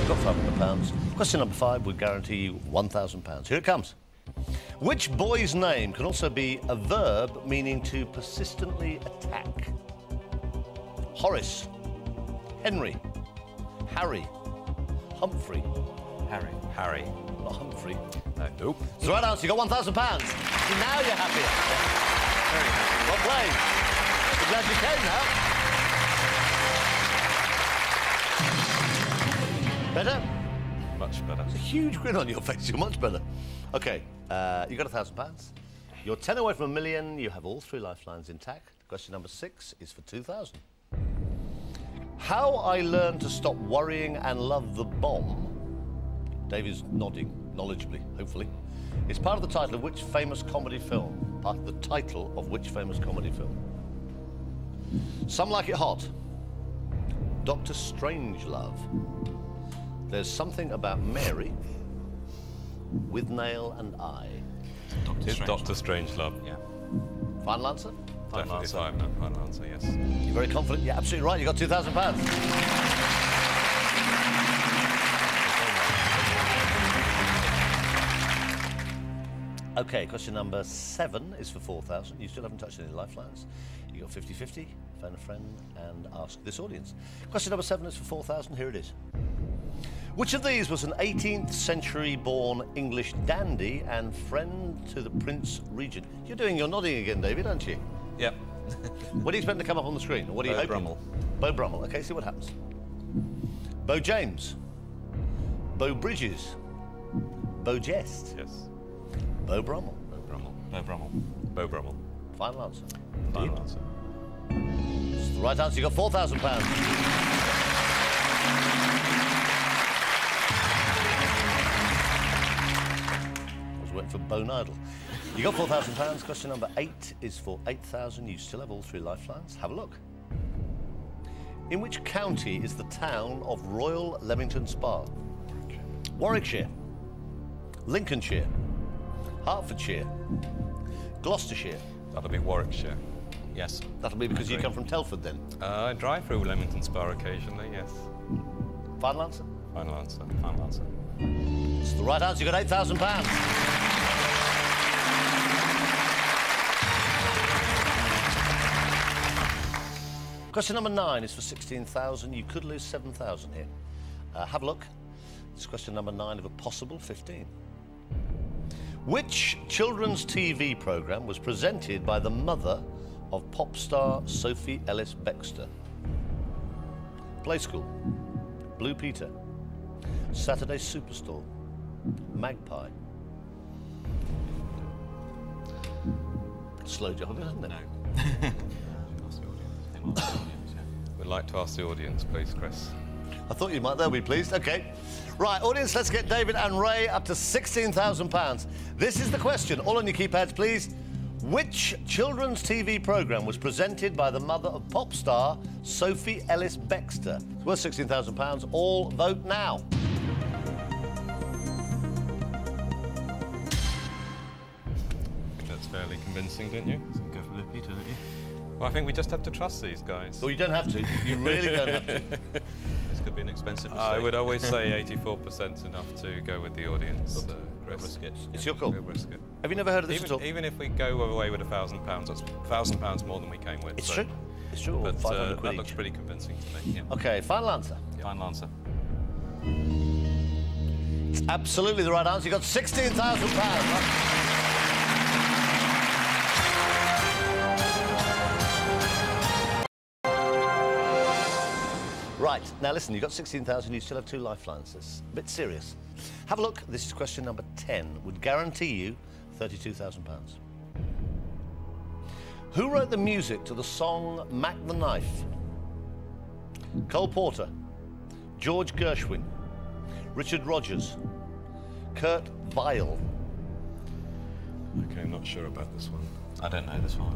You've got £500. Question number 5 would guarantee you £1,000. Here it comes. Which boy's name can also be a verb meaning to persistently attack? Horace, Henry, Harry, Humphrey. Harry. Not Humphrey. Nope. It's the right answer. You got £1,000. Now you're happier. Very happy. Well played. I'm glad you came now. Better? Much better. There's a huge grin on your face. You're much better. OK, you got £1,000. You're 10 away from $1 million. You have all 3 lifelines intact. Question number 6 is for 2,000. How I Learned to Stop Worrying and Love the Bomb, Dave is nodding, knowledgeably, hopefully, is part of the title of which famous comedy film? Part of the title of which famous comedy film? Some Like It Hot, Dr. Strangelove, There's Something About Mary, With Nail and I. It's Dr. Strangelove. Yeah. Final answer? Final answer, yes. You're very confident. You're absolutely right. You got £2,000. OK, question number 7 is for 4,000. You still haven't touched any lifelines. You got 50-50, phone a friend and ask this audience. Question number 7 is for 4,000. Here it is. Which of these was an 18th century born English dandy and friend to the Prince Regent? You're doing your nodding again, David, aren't you? Yep. What do you expect to come up on the screen? What are you hoping? Brummel. Beau Brummel. OK, see what happens. Beau James. Beau Bridges. Beau Jest. Yes. Beau Brummel. Beau Brummel. Beau Brummel. Beau Brummel. Final answer. Final answer. It's the right answer. You got £4,000. I was waiting for Bone Idol. You got £4,000. Question number 8 is for 8,000. You still have all 3 lifelines. Have a look. In which county is the town of Royal Leamington Spa? Warwickshire, Lincolnshire, Hertfordshire, Gloucestershire. That'll be Warwickshire. Yes. That'll be because you come from Telford, then. I drive through Leamington Spa occasionally, yes. Final answer? Final answer. Final answer. It's the right answer. You got £8,000. Question number 9 is for 16,000. You could lose 7,000 here. Have a look. It's question number 9 of a possible 15. Which children's TV programme was presented by the mother of pop star Sophie Ellis-Bextor? Play School, Blue Peter, Saturday Superstore, Magpie. Slow job, isn't it? No. We'd like to ask the audience, please, Chris. I thought you might. They'll be pleased. OK. Right, audience, let's get David and Ray up to £16,000. This is the question. All on your keypads, please. Which children's TV programme was presented by the mother of pop star Sophie Ellis-Bextor? It's worth £16,000. All vote now. That's fairly convincing, don't you? Go for Blue Peter, don't you? Well, I think we just have to trust these guys. Well, you don't have to. You really don't have to. This could be an expensive mistake. I would always say 84% enough to go with the audience, Chris. Risk it. It's your call. We'll risk it. Have you never heard of this at all? Even if we go away with £1,000, that's £1,000 more than we came with. It's true. It's true. But 500 quid that looks each. pretty convincing to me. Yeah. OK, final answer. Yeah. Final answer. It's absolutely the right answer. You got £16,000. Right, now listen, you've got 16,000, you still have 2 lifelines. It's a bit serious. Have a look. This is question number 10. Would guarantee you £32,000. Who wrote the music to the song Mac the Knife? Cole Porter, George Gershwin, Richard Rogers, Kurt Weill. OK, I'm not sure about this one. I don't know this one.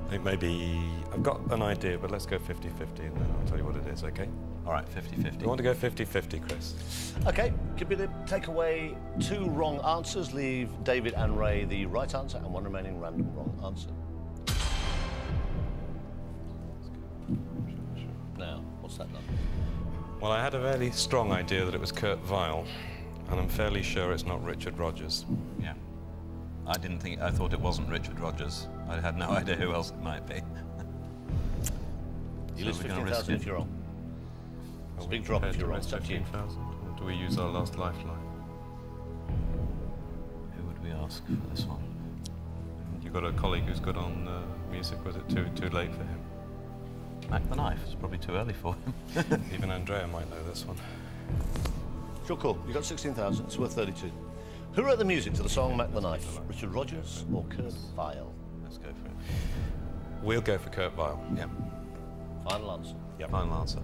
I think maybe... I've got an idea, but let's go 50-50 and then I'll tell you what it is, OK? All right, 50-50. You want to go 50-50, Chris? OK, could be to take away 2 wrong answers, leave David and Ray the right answer and 1 remaining random wrong answer. Now, what's that done? Well, I had a fairly strong idea that it was Kurt Weill, and I'm fairly sure it's not Richard Rodgers. Yeah. I thought it wasn't Richard Rodgers. I had no idea who else it might be. You lose 15,000 if you're wrong. It's a big drop if you're wrong. It's up to you. 15,000, or do we use our last lifeline? Who would we ask for this one? You've got a colleague who's good on music. Was it too late for him? Mac the Knife. It's probably too early for him. Even Andrea might know this one. It's your call. You got 16,000. It's worth 32. Who wrote the music to the song Mac the Knife? Richard Rodgers or Kurt Weill? Let's go for it. We'll go for Kurt Weill. Yeah. Final answer. Yeah. Final answer.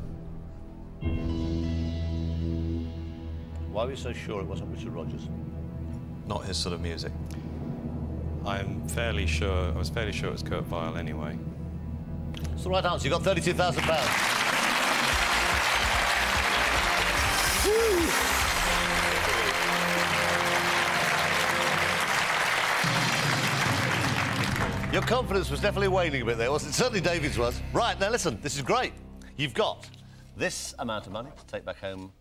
Why were you so sure it wasn't Richard Rodgers? Not his sort of music. I was fairly sure it was Kurt Weill anyway. It's the right answer. You got £32,000. Your confidence was definitely waning a bit there, wasn't it? Certainly David's was. Right, now listen, this is great. You've got this amount of money to take back home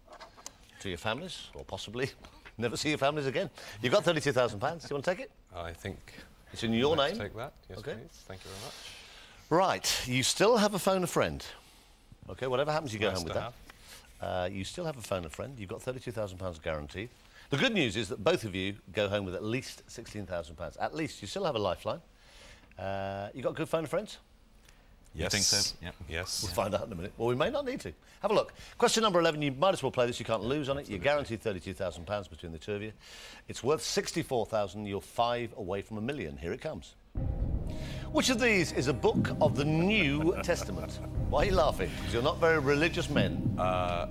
to your families, or possibly never see your families again. You've got £32,000. Do you want to take it? I think It's in your name. take that. Yes, Okay. please. Thank you very much. Right, you still have a phone a friend. OK, whatever happens, you go Nice home with to that. You still have a phone a friend. You've got £32,000 guaranteed. The good news is that both of you go home with at least £16,000. At least. You still have a lifeline. You got good phone a friends? Yes. think so? Yep. Yes. We'll find out in a minute. Well, we may not need to. Have a look. Question number 11, you might as well play this. You can't lose on it. You're guaranteed £32,000 between the two of you. It's worth 64,000. You're 5 away from $1 million. Here it comes. Which of these is a book of the New Testament? Why are you laughing? Because you're not very religious men. I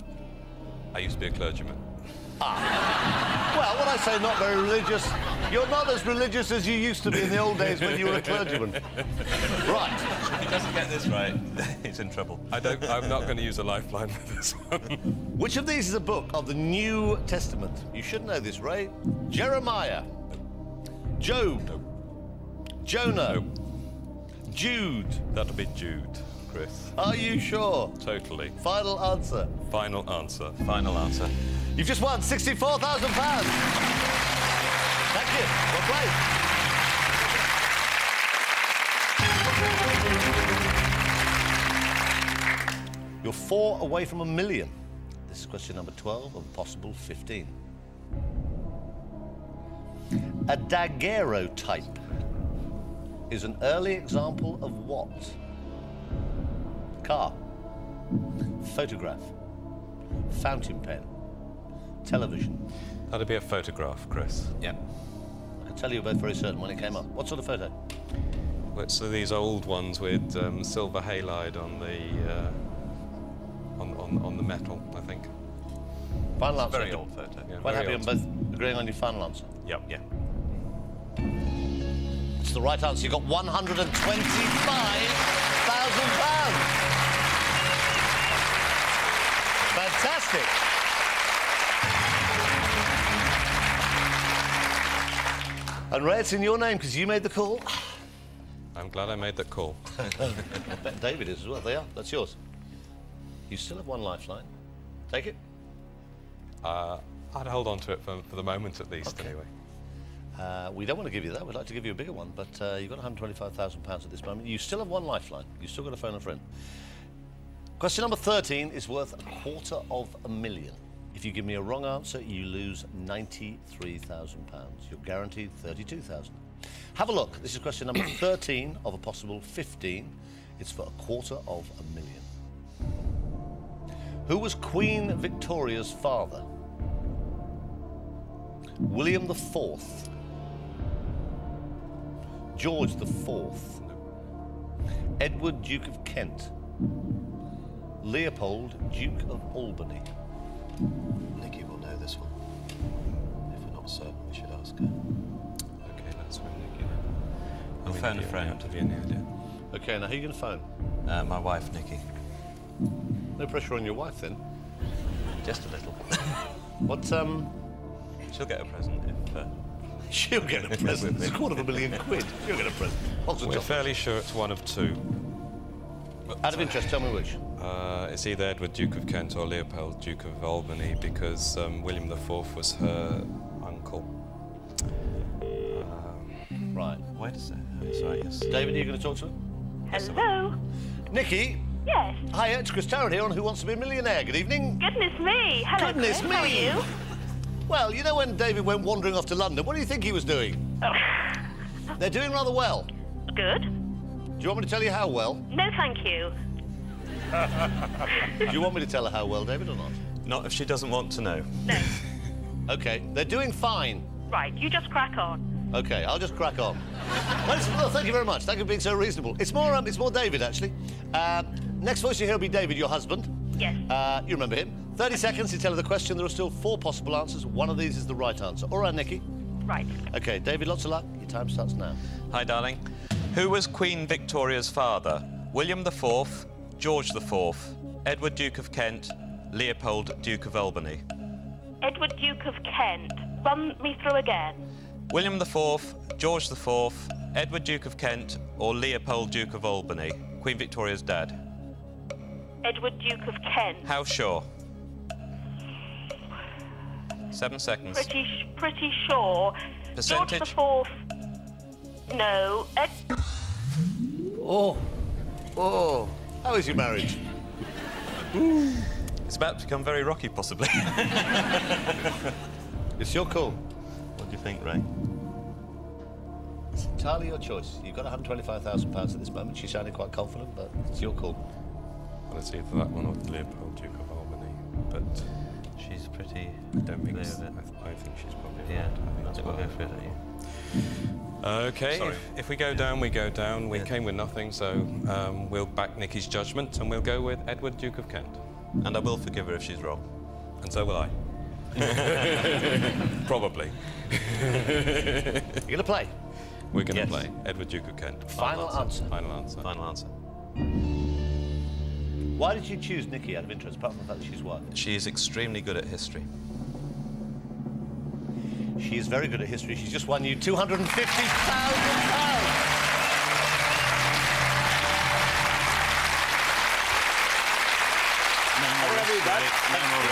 used to be a clergyman. Well, when I say not very religious, you're not as religious as you used to be in the old days when you were a clergyman. Right. If he doesn't get this right, he's in trouble. I'm not going to use a lifeline for this one. Which of these is a book of the New Testament? You should know this, Ray. Jeremiah. Job. Jonah. Jude. That'll be Jude, Chris. Are you sure? Totally. Final answer. Final answer. Final answer. You've just won £64,000. Thank you. Well played. You're 4 away from $1 million. This is question number 12 of a possible 15. A daguerreotype is an early example of what? Car, photograph, fountain pen, television. That'll be a photograph, Chris. Yeah. I can tell you both very certain when it came up. What sort of photo? Well, it's these old ones with silver halide on the metal, I think. Final answer. Very old photo. Yeah, Quite very happy on old. both agreeing on your final answer. Yep. Yeah. It's the right answer. You got £125,000. Fantastic. And Ray, it's in your name because you made the call. I'm glad I made that call. I bet David is as well. They are. That's yours. You still have one lifeline. Take it. I'd hold on to it for the moment at least, Okay. anyway. We don't want to give you that. We'd like to give you a bigger one, but you've got £125,000 at this moment. You still have one lifeline. You've still got a phone a friend. Question number 13 is worth £250,000. If you give me a wrong answer, you lose £93,000. You're guaranteed £32,000. Have a look. This is question number 13 of a possible 15. It's for £250,000. Who was Queen Victoria's father? William IV, George IV, Edward, Duke of Kent, Leopold, Duke of Albany. Nikki will know this one. If we're not certain, we should ask her. Okay, let's ring Nikki. I'll phone a friend. Have you any idea? OK, now who are you going to phone? My wife, Nikki. No pressure on your wife, then. Just a little. What, She'll get a present if... She'll get a present. It's £250,000. She'll get a present. Box of We're chocolates. fairly sure it's one of two. Out of interest, tell me which. It's either Edward, Duke of Kent, or Leopold, Duke of Albany, because William IV was her uncle. Right. Wait a second. Sorry, yes. David, are you going to talk to him? Hello? Nikki? Yes. Hi, it's Chris Tarrant here on Who Wants to Be a Millionaire. Good evening. Goodness me. Hello, Goodness Chris. me. How are you? Well, you know when David went wandering off to London, what do you think he was doing? Oh. They're doing rather well. Good. Do you want me to tell you how well? No, thank you. Do you want me to tell her how well, David, or not? Not if she doesn't want to know. No. OK, they're doing fine. Right, you just crack on. OK, I'll just crack on. Well, thank you very much. Thank you for being so reasonable. It's more David, actually. Next voice you hear will be David, your husband. Yes. You remember him. 30 seconds to tell her the question. There are still 4 possible answers. One of these is the right answer. All right, Nikki? Right. OK, David, lots of luck. Your time starts now. Hi, darling. Who was Queen Victoria's father? William IV, George IV, Edward, Duke of Kent, Leopold, Duke of Albany. Edward, Duke of Kent. Run me through again. William IV, George IV, Edward, Duke of Kent, or Leopold, Duke of Albany. Queen Victoria's dad. Edward, Duke of Kent. How sure? 7 seconds. Pretty sure. Percentage? George IV. No. Oh. How is your marriage? It's about to become very rocky, possibly. It's your call. What do you think, Ray? It's entirely your choice. You've got £125,000 at this moment. She's sounding quite confident, but it's your call. Well, it's either that one or Leopold, Duke of Albany, but She's pretty... I don't think clear it's... of it. I think she's probably Yeah, right. I it's think we'll go for it, probably don't you? OK, Sorry. if we go down, we go down. We Yeah. came with nothing, so we'll back Nikki's judgment, and we'll go with Edward, Duke of Kent. And I will forgive her if she's wrong. And so will I. Probably. You're going to play? We're going to Yes. play Edward, Duke of Kent. Final answer. Final answer. Final answer. Why did you choose Nikki out of interest, apart from the fact that she's white? She is extremely good at history. She is very good at history. She's just won you £250,000. No more Already risk, done. Ray. No more